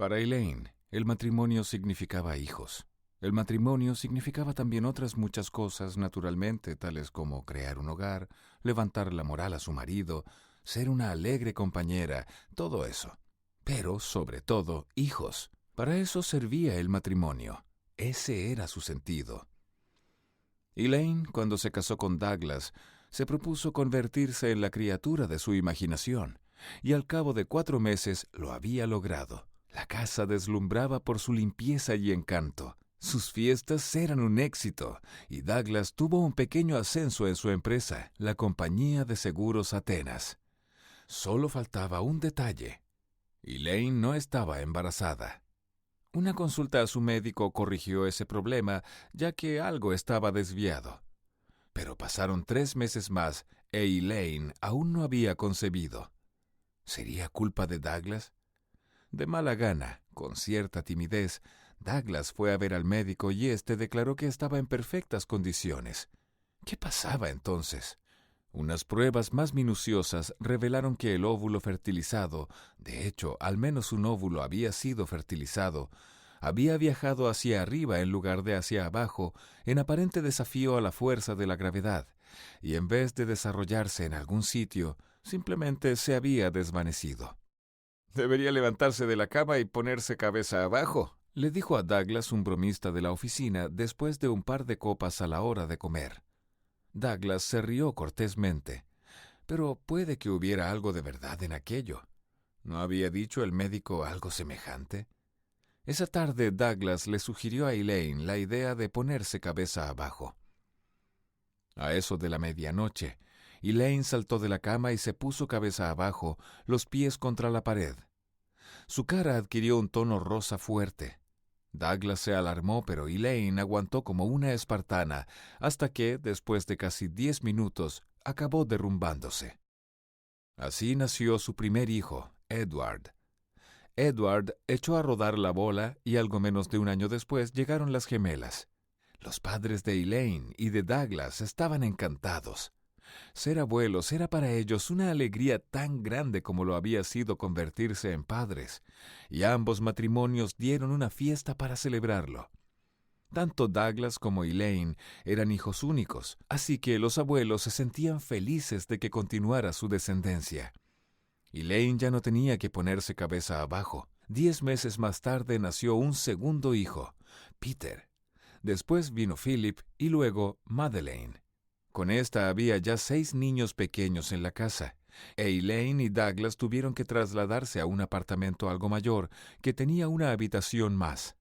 Para Elaine, el matrimonio significaba hijos. El matrimonio significaba también otras muchas cosas, naturalmente, tales como crear un hogar, levantar la moral a su marido, ser una alegre compañera, todo eso. Pero, sobre todo, hijos. Para eso servía el matrimonio. Ese era su sentido. Elaine, cuando se casó con Douglas, se propuso convertirse en la criatura de su imaginación, y al cabo de 4 meses lo había logrado. La casa deslumbraba por su limpieza y encanto. Sus fiestas eran un éxito, y Douglas tuvo un pequeño ascenso en su empresa, la Compañía de Seguros Atenas. Solo faltaba un detalle. Elaine no estaba embarazada. Una consulta a su médico corrigió ese problema, ya que algo estaba desviado. Pero pasaron 3 meses más e Elaine aún no había concebido. ¿Sería culpa de Douglas? De mala gana, con cierta timidez, Douglas fue a ver al médico y éste declaró que estaba en perfectas condiciones. ¿Qué pasaba entonces? Unas pruebas más minuciosas revelaron que el óvulo fertilizado, de hecho, al menos un óvulo había sido fertilizado, había viajado hacia arriba en lugar de hacia abajo, en aparente desafío a la fuerza de la gravedad, y en vez de desarrollarse en algún sitio, simplemente se había desvanecido. «Debería levantarse de la cama y ponerse cabeza abajo», le dijo a Douglas un bromista de la oficina después de un par de copas a la hora de comer. Douglas se rió cortésmente, pero puede que hubiera algo de verdad en aquello. ¿No había dicho el médico algo semejante? Esa tarde Douglas le sugirió a Elaine la idea de ponerse cabeza abajo. A eso de la medianoche, Elaine saltó de la cama y se puso cabeza abajo, los pies contra la pared. Su cara adquirió un tono rosa fuerte. Douglas se alarmó, pero Elaine aguantó como una espartana, hasta que, después de casi 10 minutos, acabó derrumbándose. Así nació su primer hijo, Edward. Edward echó a rodar la bola y algo menos de un año después llegaron las gemelas. Los padres de Elaine y de Douglas estaban encantados. Ser abuelos era para ellos una alegría tan grande como lo había sido convertirse en padres, y ambos matrimonios dieron una fiesta para celebrarlo. Tanto Douglas como Elaine eran hijos únicos, así que los abuelos se sentían felices de que continuara su descendencia. Elaine ya no tenía que ponerse cabeza abajo. 10 meses más tarde nació un segundo hijo, Peter. Después vino Philip y luego Madeleine. Con esta había ya 6 niños pequeños en la casa, e Elaine y Douglas tuvieron que trasladarse a un apartamento algo mayor que tenía una habitación más.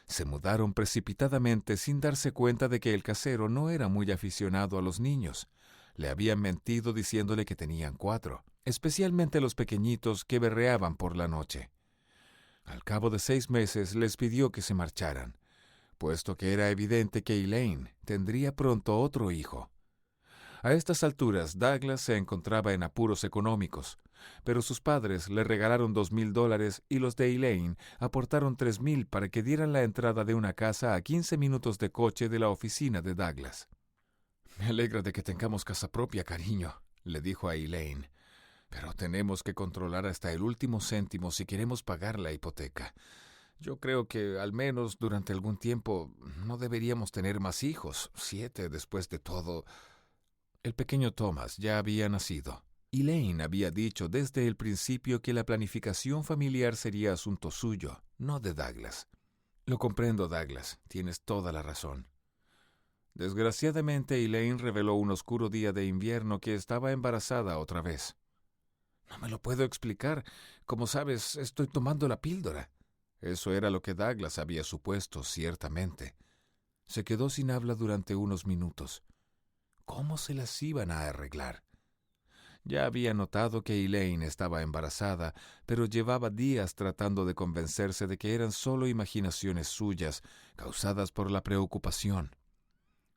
Se mudaron precipitadamente sin darse cuenta de que el casero no era muy aficionado a los niños. Le habían mentido diciéndole que tenían 4, especialmente los pequeñitos que berreaban por la noche. Al cabo de 6 meses les pidió que se marcharan, puesto que era evidente que Elaine tendría pronto otro hijo. A estas alturas, Douglas se encontraba en apuros económicos, pero sus padres le regalaron $2,000 y los de Elaine aportaron $3,000 para que dieran la entrada de una casa a 15 minutos de coche de la oficina de Douglas. «Me alegra de que tengamos casa propia, cariño», le dijo a Elaine, «pero tenemos que controlar hasta el último céntimo si queremos pagar la hipoteca. Yo creo que, al menos durante algún tiempo, no deberíamos tener más hijos. 7 después de todo». El pequeño Thomas ya había nacido. Elaine había dicho desde el principio que la planificación familiar sería asunto suyo, no de Douglas. «Lo comprendo, Douglas. Tienes toda la razón». Desgraciadamente, Elaine reveló un oscuro día de invierno que estaba embarazada otra vez. «No me lo puedo explicar. Como sabes, estoy tomando la píldora». Eso era lo que Douglas había supuesto, ciertamente. Se quedó sin habla durante unos minutos. ¿Cómo se las iban a arreglar? Ya había notado que Elaine estaba embarazada, pero llevaba días tratando de convencerse de que eran solo imaginaciones suyas, causadas por la preocupación.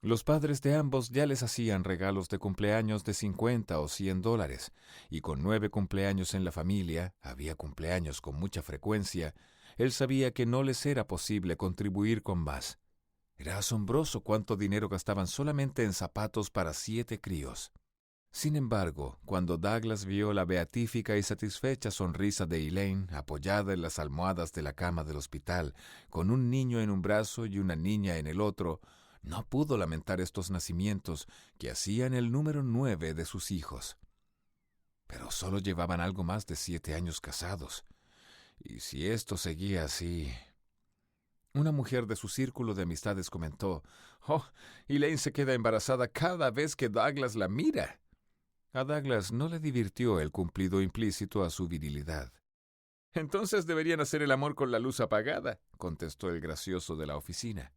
Los padres de ambos ya les hacían regalos de cumpleaños de $50 o $100, y con 9 cumpleaños en la familia, había cumpleaños con mucha frecuencia, él sabía que no les era posible contribuir con más. Era asombroso cuánto dinero gastaban solamente en zapatos para 7 críos. Sin embargo, cuando Douglas vio la beatífica y satisfecha sonrisa de Elaine apoyada en las almohadas de la cama del hospital, con un niño en un brazo y una niña en el otro, no pudo lamentar estos nacimientos que hacían el número 9 de sus hijos. Pero solo llevaban algo más de 7 años casados. Y si esto seguía así... Una mujer de su círculo de amistades comentó: «Oh, Elaine se queda embarazada cada vez que Douglas la mira». A Douglas no le divirtió el cumplido implícito a su virilidad. «Entonces deberían hacer el amor con la luz apagada», contestó el gracioso de la oficina.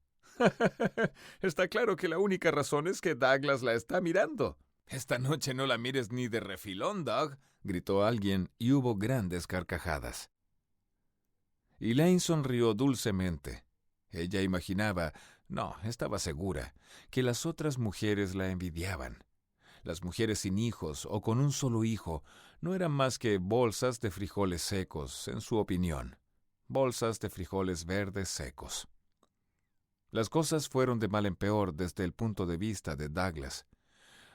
«Está claro que la única razón es que Douglas la está mirando». «Esta noche no la mires ni de refilón, Doug», gritó alguien, y hubo grandes carcajadas. Elaine sonrió dulcemente. Ella imaginaba, no, estaba segura, que las otras mujeres la envidiaban. Las mujeres sin hijos o con un solo hijo no eran más que bolsas de frijoles secos, en su opinión. Bolsas de frijoles verdes secos. Las cosas fueron de mal en peor desde el punto de vista de Douglas.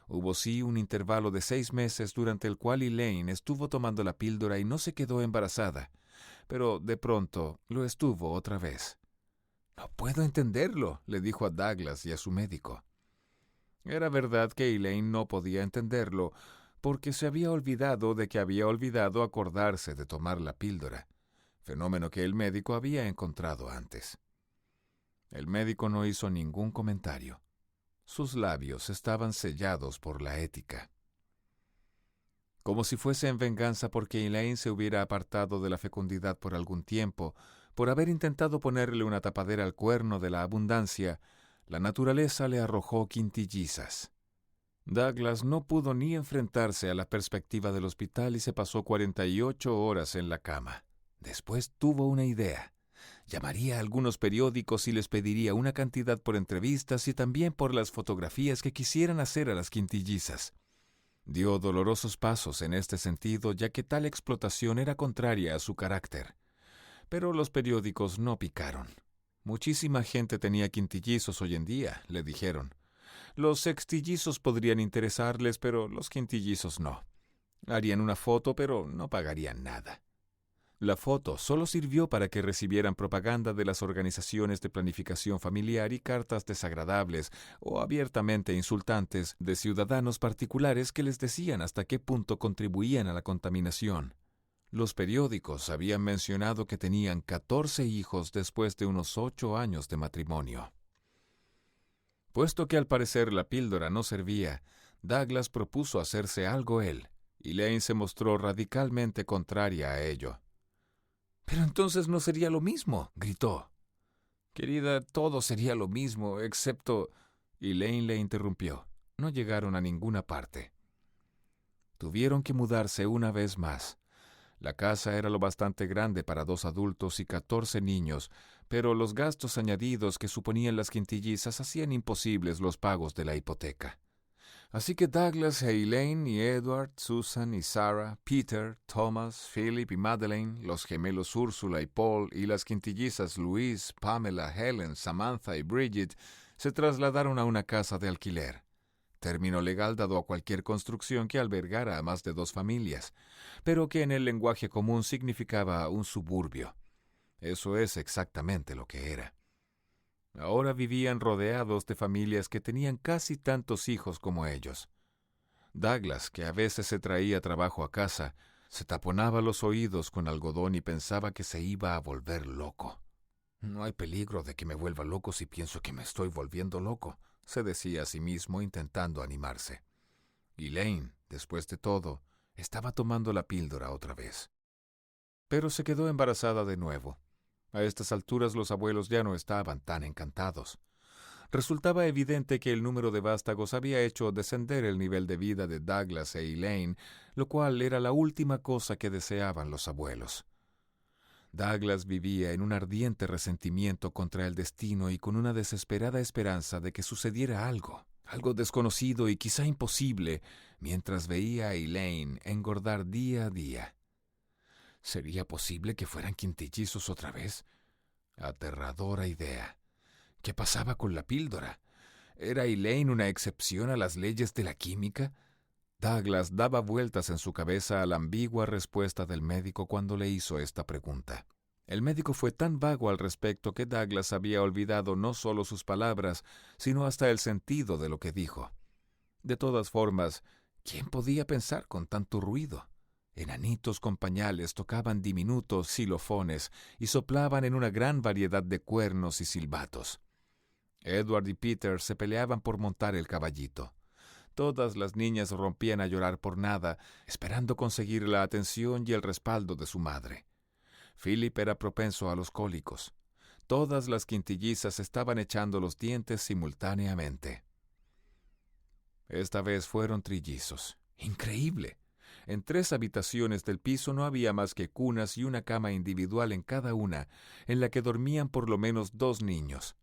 Hubo sí un intervalo de 6 meses durante el cual Elaine estuvo tomando la píldora y no se quedó embarazada, pero de pronto lo estuvo otra vez. «No puedo entenderlo», le dijo a Douglas y a su médico. Era verdad que Elaine no podía entenderlo, porque se había olvidado de que había olvidado acordarse de tomar la píldora, fenómeno que el médico había encontrado antes. El médico no hizo ningún comentario. Sus labios estaban sellados por la ética. Como si fuese en venganza porque Elaine se hubiera apartado de la fecundidad por algún tiempo, por haber intentado ponerle una tapadera al cuerno de la abundancia, la naturaleza le arrojó quintillizas. Douglas no pudo ni enfrentarse a la perspectiva del hospital y se pasó 48 horas en la cama. Después tuvo una idea. Llamaría a algunos periódicos y les pediría una cantidad por entrevistas y también por las fotografías que quisieran hacer a las quintillizas. Dio dolorosos pasos en este sentido, ya que tal explotación era contraria a su carácter. Pero los periódicos no picaron. Muchísima gente tenía quintillizos hoy en día, le dijeron. Los sextillizos podrían interesarles, pero los quintillizos no. Harían una foto, pero no pagarían nada. La foto solo sirvió para que recibieran propaganda de las organizaciones de planificación familiar y cartas desagradables o abiertamente insultantes de ciudadanos particulares que les decían hasta qué punto contribuían a la contaminación. Los periódicos habían mencionado que tenían 14 hijos después de unos 8 años de matrimonio. Puesto que al parecer la píldora no servía, Douglas propuso hacerse algo él, y Elaine se mostró radicalmente contraria a ello. «Pero entonces no sería lo mismo», gritó. «Querida, todo sería lo mismo, excepto...» Elaine le interrumpió. No llegaron a ninguna parte. Tuvieron que mudarse una vez más. La casa era lo bastante grande para 2 adultos y 14 niños, pero los gastos añadidos que suponían las quintillizas hacían imposibles los pagos de la hipoteca. Así que Douglas e Elaine y Edward, Susan y Sarah, Peter, Thomas, Philip y Madeleine, los gemelos Úrsula y Paul y las quintillizas Louise, Pamela, Helen, Samantha y Bridget se trasladaron a una casa de alquiler. Término legal dado a cualquier construcción que albergara a más de 2 familias, pero que en el lenguaje común significaba un suburbio. Eso es exactamente lo que era. Ahora vivían rodeados de familias que tenían casi tantos hijos como ellos. Douglas, que a veces se traía trabajo a casa, se taponaba los oídos con algodón y pensaba que se iba a volver loco. «No hay peligro de que me vuelva loco si pienso que me estoy volviendo loco», se decía a sí mismo intentando animarse. Elaine, después de todo, estaba tomando la píldora otra vez. Pero se quedó embarazada de nuevo. A estas alturas los abuelos ya no estaban tan encantados. Resultaba evidente que el número de vástagos había hecho descender el nivel de vida de Douglas e Elaine, lo cual era la última cosa que deseaban los abuelos. Douglas vivía en un ardiente resentimiento contra el destino y con una desesperada esperanza de que sucediera algo desconocido y quizá imposible, mientras veía a Elaine engordar día a día. ¿Sería posible que fueran quintillizos otra vez? Aterradora idea. ¿Qué pasaba con la píldora? ¿Era Elaine una excepción a las leyes de la química? Douglas daba vueltas en su cabeza a la ambigua respuesta del médico cuando le hizo esta pregunta. El médico fue tan vago al respecto que Douglas había olvidado no solo sus palabras, sino hasta el sentido de lo que dijo. De todas formas, ¿quién podía pensar con tanto ruido? Enanitos con pañales tocaban diminutos xilofones y soplaban en una gran variedad de cuernos y silbatos. Edward y Peter se peleaban por montar el caballito. Todas las niñas rompían a llorar por nada, esperando conseguir la atención y el respaldo de su madre. Philip era propenso a los cólicos. Todas las quintillizas estaban echando los dientes simultáneamente. Esta vez fueron trillizos. ¡Increíble! En 3 habitaciones del piso no había más que cunas y una cama individual en cada una, en la que dormían por lo menos 2 niños.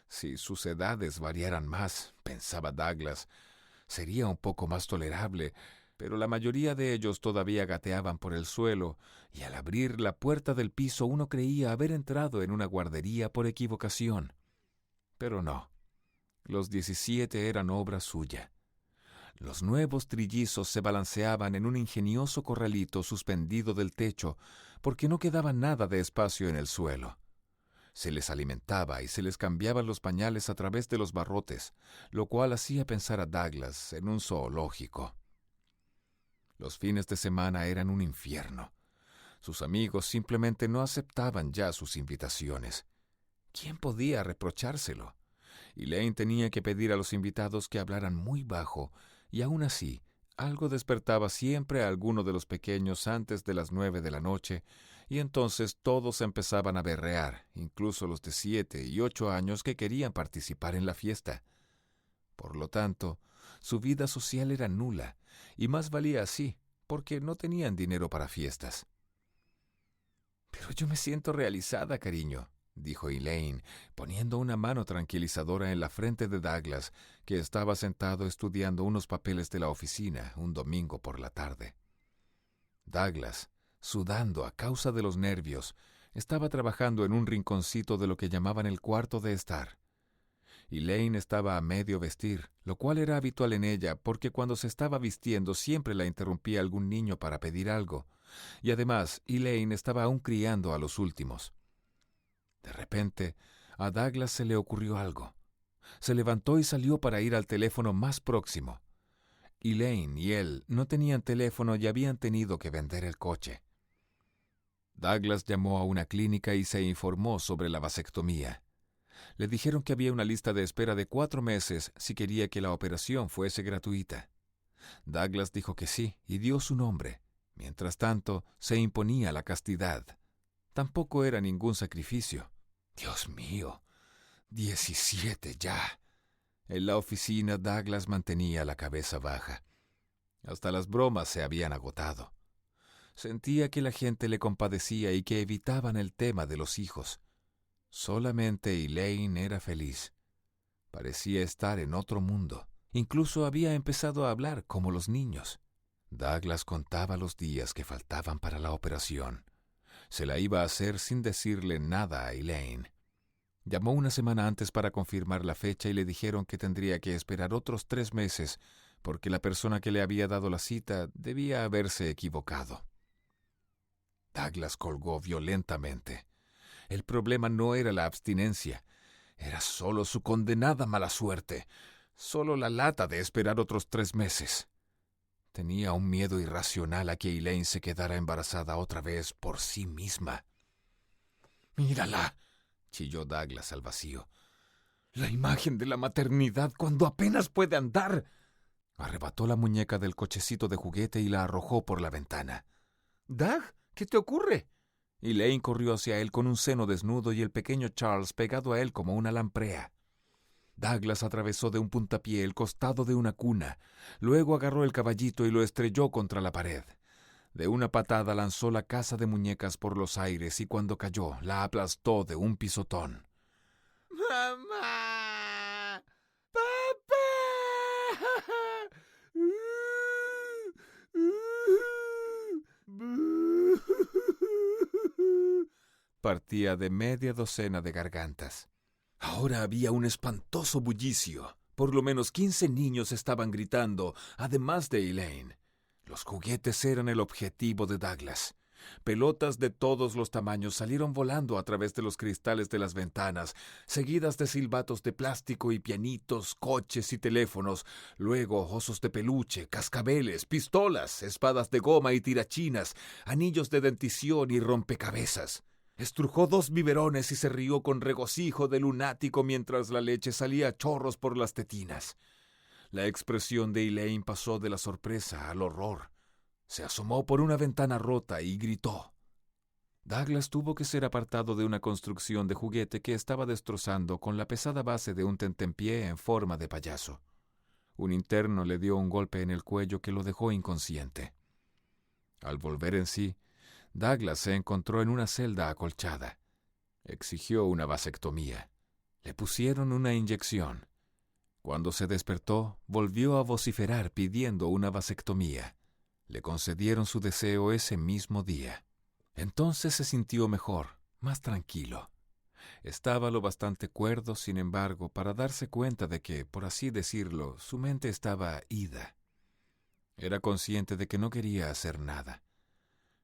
Si sus edades variaran más, pensaba Douglas, sería un poco más tolerable, pero la mayoría de ellos todavía gateaban por el suelo, y al abrir la puerta del piso uno creía haber entrado en una guardería por equivocación. Pero no, los 17 eran obra suya. Los nuevos trillizos se balanceaban en un ingenioso corralito suspendido del techo, porque no quedaba nada de espacio en el suelo. Se les alimentaba y se les cambiaban los pañales a través de los barrotes, lo cual hacía pensar a Douglas en un zoológico. Los fines de semana eran un infierno. Sus amigos simplemente no aceptaban ya sus invitaciones. ¿Quién podía reprochárselo? Elaine tenía que pedir a los invitados que hablaran muy bajo, y aún así, algo despertaba siempre a alguno de los pequeños antes de las 9 de la noche, y entonces todos empezaban a berrear, incluso los de 7 y 8 años que querían participar en la fiesta. Por lo tanto, su vida social era nula, y más valía así, porque no tenían dinero para fiestas. «Pero yo me siento realizada, cariño», dijo Elaine, poniendo una mano tranquilizadora en la frente de Douglas, que estaba sentado estudiando unos papeles de la oficina un domingo por la tarde. Douglas, sudando a causa de los nervios, estaba trabajando en un rinconcito de lo que llamaban el cuarto de estar. Elaine estaba a medio vestir, lo cual era habitual en ella, porque cuando se estaba vistiendo siempre la interrumpía algún niño para pedir algo, y además Elaine estaba aún criando a los últimos. De repente, a Douglas se le ocurrió algo. Se levantó y salió para ir al teléfono más próximo. Elaine y él no tenían teléfono y habían tenido que vender el coche. Douglas llamó a una clínica y se informó sobre la vasectomía. Le dijeron que había una lista de espera de 4 meses si quería que la operación fuese gratuita. Douglas dijo que sí y dio su nombre. Mientras tanto, se imponía la castidad. Tampoco era ningún sacrificio. Dios mío, 17 ya. En la oficina Douglas mantenía la cabeza baja. Hasta las bromas se habían agotado. Sentía que la gente le compadecía y que evitaban el tema de los hijos. Solamente Elaine era feliz. Parecía estar en otro mundo. Incluso había empezado a hablar como los niños. Douglas contaba los días que faltaban para la operación. Se la iba a hacer sin decirle nada a Elaine. Llamó una semana antes para confirmar la fecha y le dijeron que tendría que esperar otros 3 meses porque la persona que le había dado la cita debía haberse equivocado. Douglas colgó violentamente. El problema no era la abstinencia, era solo su condenada mala suerte, solo la lata de esperar otros 3 meses. Tenía un miedo irracional a que Elaine se quedara embarazada otra vez por sí misma. «Mírala», chilló Douglas al vacío. «La imagen de la maternidad cuando apenas puede andar». Arrebató la muñeca del cochecito de juguete y la arrojó por la ventana. «Doug, ¿qué te ocurre?» Elaine corrió hacia él con un seno desnudo y el pequeño Charles pegado a él como una lamprea. Douglas atravesó de un puntapié el costado de una cuna, luego agarró el caballito y lo estrelló contra la pared. De una patada lanzó la casa de muñecas por los aires y cuando cayó la aplastó de un pisotón. ¡Mamá! ¡Papá! Partía de media docena de gargantas. Ahora había un espantoso bullicio. Por lo menos 15 niños estaban gritando, además de Elaine. Los juguetes eran el objetivo de Douglas. Pelotas de todos los tamaños salieron volando a través de los cristales de las ventanas, seguidas de silbatos de plástico y pianitos, coches y teléfonos, luego osos de peluche, cascabeles, pistolas, espadas de goma y tirachinas, anillos de dentición y rompecabezas. Estrujó 2 biberones y se rió con regocijo de lunático mientras la leche salía a chorros por las tetinas. La expresión de Elaine pasó de la sorpresa al horror. Se asomó por una ventana rota y gritó. Douglas tuvo que ser apartado de una construcción de juguete que estaba destrozando con la pesada base de un tentempié en forma de payaso. Un interno le dio un golpe en el cuello que lo dejó inconsciente. Al volver en sí, Douglas se encontró en una celda acolchada. Exigió una vasectomía. Le pusieron una inyección. Cuando se despertó, volvió a vociferar pidiendo una vasectomía. Le concedieron su deseo ese mismo día. Entonces se sintió mejor, más tranquilo. Estaba lo bastante cuerdo, sin embargo, para darse cuenta de que, por así decirlo, su mente estaba ida. Era consciente de que no quería hacer nada.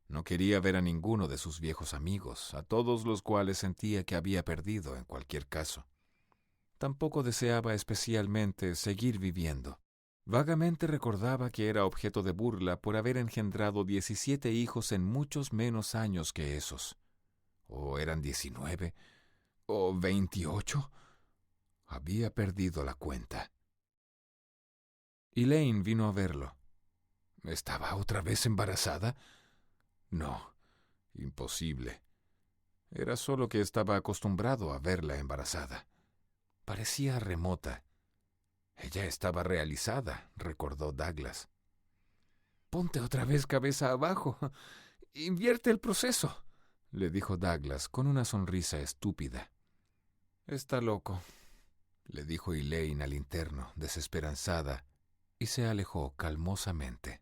No quería ver a ninguno de sus viejos amigos, a todos los cuales sentía que había perdido en cualquier caso. Tampoco deseaba especialmente seguir viviendo. Vagamente recordaba que era objeto de burla por haber engendrado 17 hijos en muchos menos años que esos. ¿O eran 19? ¿O 28? Había perdido la cuenta. Elaine vino a verlo. ¿Estaba otra vez embarazada? No, imposible. Era solo que estaba acostumbrado a verla embarazada. Parecía remota. Ella estaba realizada, recordó Douglas. «Ponte otra vez cabeza abajo. Invierte el proceso», le dijo Douglas con una sonrisa estúpida. «Está loco», le dijo Elaine al interno, desesperanzada, y se alejó calmosamente.